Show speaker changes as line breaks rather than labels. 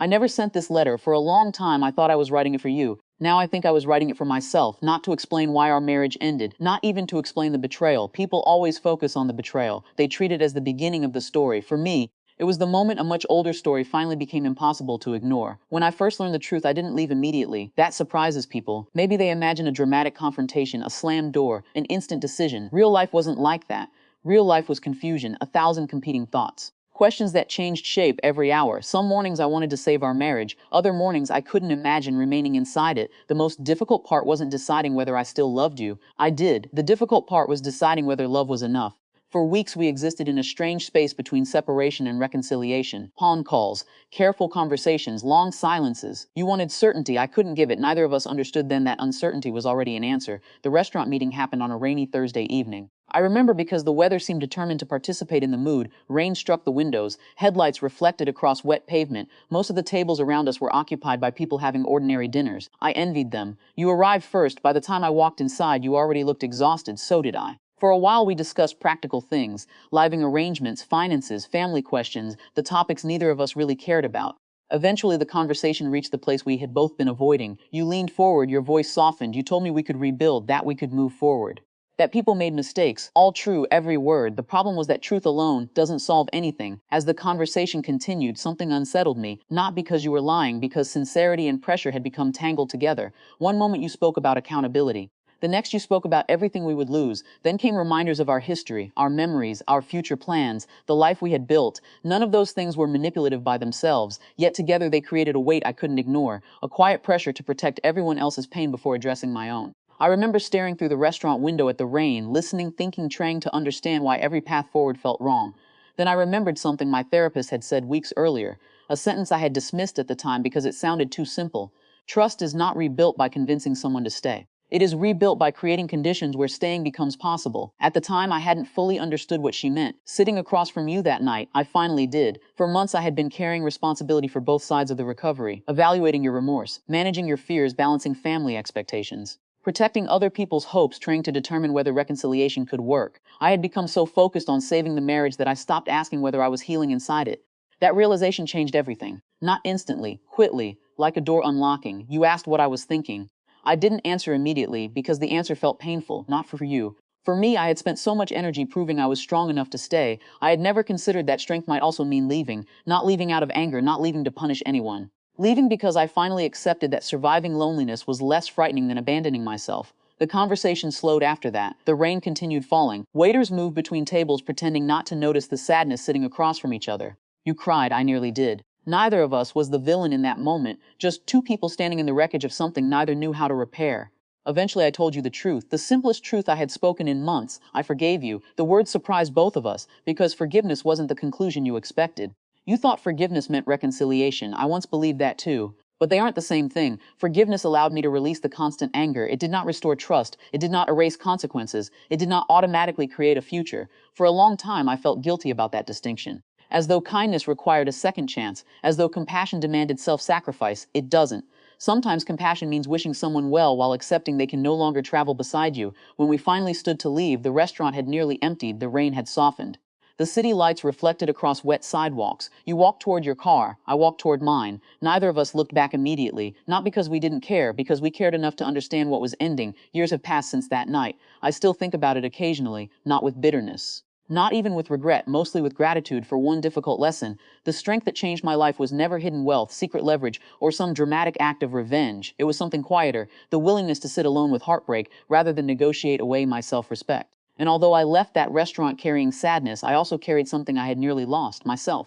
I never sent this letter. For a long time, I thought I was writing it for you. Now I think I was writing it for myself, not to explain why our marriage ended, not even to explain the betrayal. People always focus on the betrayal. They treat it as the beginning of the story. For me, it was the moment a much older story finally became impossible to ignore. When I first learned the truth, I didn't leave immediately. That surprises people. Maybe they imagine a dramatic confrontation, a slammed door, an instant decision. Real life wasn't like that. Real life was confusion, a thousand competing thoughts. Questions that changed shape every hour. Some mornings I wanted to save our marriage. Other mornings I couldn't imagine remaining inside it. The most difficult part wasn't deciding whether I still loved you. I did. The difficult part was deciding whether love was enough. For weeks we existed in a strange space between separation and reconciliation. Pawn calls, careful conversations, long silences. You wanted certainty. I couldn't give it. Neither of us understood then that uncertainty was already an answer. The restaurant meeting happened on a rainy Thursday evening. I remember because the weather seemed determined to participate in the mood. Rain struck the windows, headlights reflected across wet pavement. Most of the tables around us were occupied by people having ordinary dinners. I envied them. You arrived first. By the time I walked inside, you already looked exhausted. So did I. For a while we discussed practical things, living arrangements, finances, family questions, the topics neither of us really cared about. Eventually the conversation reached the place we had both been avoiding. You leaned forward, your voice softened. You told me we could rebuild, that we could move forward. That people made mistakes, all true, every word. The problem was that truth alone doesn't solve anything. As the conversation continued, something unsettled me, not because you were lying, because sincerity and pressure had become tangled together. One moment you spoke about accountability. The next you spoke about everything we would lose. Then came reminders of our history, our memories, our future plans, the life we had built. None of those things were manipulative by themselves, yet together they created a weight I couldn't ignore, a quiet pressure to protect everyone else's pain before addressing my own. I remember staring through the restaurant window at the rain, listening, thinking, trying to understand why every path forward felt wrong. Then I remembered something my therapist had said weeks earlier, a sentence I had dismissed at the time because it sounded too simple. Trust is not rebuilt by convincing someone to stay. It is rebuilt by creating conditions where staying becomes possible. At the time, I hadn't fully understood what she meant. Sitting across from you that night, I finally did. For months, I had been carrying responsibility for both sides of the recovery, evaluating your remorse, managing your fears, balancing family expectations, protecting other people's hopes, trying to determine whether reconciliation could work. I had become so focused on saving the marriage that I stopped asking whether I was healing inside it. That realization changed everything. Not instantly, quickly, like a door unlocking. You asked what I was thinking. I didn't answer immediately because the answer felt painful, not for you. For me, I had spent so much energy proving I was strong enough to stay. I had never considered that strength might also mean leaving, not leaving out of anger, not leaving to punish anyone. Leaving because I finally accepted that surviving loneliness was less frightening than abandoning myself. The conversation slowed after that. The rain continued falling. Waiters moved between tables pretending not to notice the sadness sitting across from each other. You cried, I nearly did. Neither of us was the villain in that moment, just two people standing in the wreckage of something neither knew how to repair. Eventually I told you the truth, the simplest truth I had spoken in months. I forgave you. The word surprised both of us, because forgiveness wasn't the conclusion you expected. You thought forgiveness meant reconciliation. I once believed that too. But they aren't the same thing. Forgiveness allowed me to release the constant anger. It did not restore trust. It did not erase consequences. It did not automatically create a future. For a long time I felt guilty about that distinction. As though kindness required a second chance, as though compassion demanded self-sacrifice. It doesn't. Sometimes compassion means wishing someone well while accepting they can no longer travel beside you. When we finally stood to leave, the restaurant had nearly emptied, the rain had softened. The city lights reflected across wet sidewalks. You walked toward your car, I walked toward mine. Neither of us looked back immediately, not because we didn't care, because we cared enough to understand what was ending. Years have passed since that night. I still think about it occasionally, not with bitterness. Not even with regret, mostly with gratitude for one difficult lesson. The strength that changed my life was never hidden wealth, secret leverage, or some dramatic act of revenge. It was something quieter, the willingness to sit alone with heartbreak rather than negotiate away my self-respect. And although I left that restaurant carrying sadness, I also carried something I had nearly lost, myself.